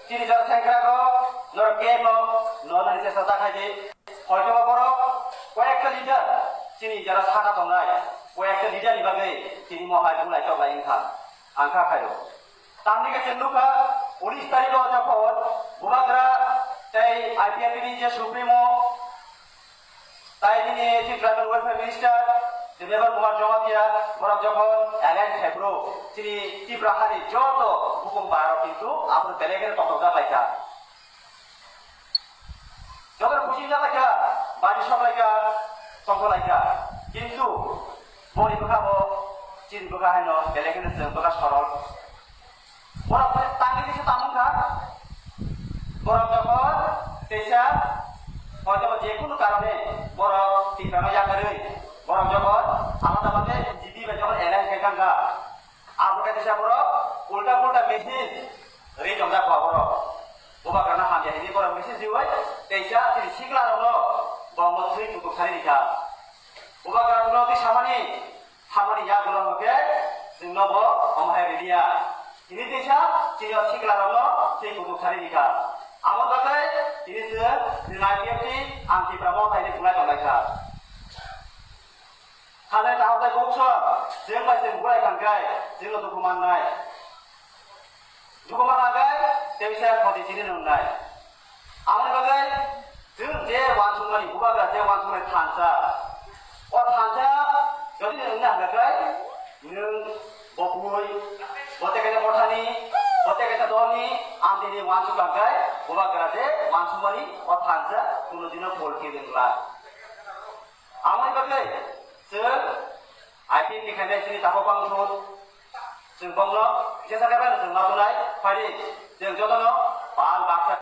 চিনি যারা সেংক্রাগো নর কেমো ননানি চেষ্টা দেখাইছে হয়তো বড় কয়েকটা লিডার চিনি যারা সাকা দंनाय কয়েকটা লিডারनि बागै চিনি মহায় বুলাই তবাই আংখা খায়ো তামনি কাছে লুকা 19 তারিখে যখন বুবাগ্রা তাই আইপিএফনি যে সুপ্রিমো তাই তিনি chief tribal welfare minister Debendra Kumar Jamatia বরং যখন এলাইন হেব্রো তিনি তীব্রাহারি যত হুকুম বাড়ো কিন্তু আপনার বেলেগের ততটা লাইকা যত খুশি না লাইকা বাড়ি সব লাইকা তত লাইকা কিন্তু বড়ি বখাবো চিন বখা হেন বেলেগের जों বখা সরল বরং তাঙ্গি দিছে তামুখা বরং যখন তেসা হয়তো যে কোনো কারণে বরং তীব্রানো যাকারে বরং যখন আলাদাভাবে জিডি বা যখন এলাইন খেকাঙ্গা আপনার কাছে বরং উল্টা উল্টা মেসেজ রে জমজা খাওয়া বরং ওবা কারণে হামজা হিদি বরং মেসেজ দিওয়াই তেসা তিনি শিখলা রনো বরং মধ্যে দুটো খালি রেখা ওবা কারণে সামানি খামানি যা গুলো হবে जोंनाव अमहाय radio ini desa ciyo siklarano sei kudu sari dika amon bagai ini se dinaipiati anti bramo thaini bulai tonglaika khalai tahai bokso जों bai जों bulai kangkai जों dukuman nai dukuman agai desa khodi jini nungnai amon bagai जों je wansungmani bubagra je wansungmani thansa o thansa jodi nungna hagai nung bopui bote kena potani bote kena doni amdini wansu bangkai boba garaje wansu mani o thansa kuno dino polke dengla amai bagai se aipin ni khane sini tapo bangson जों banglo jesa kaban जों natunai phari जों jodono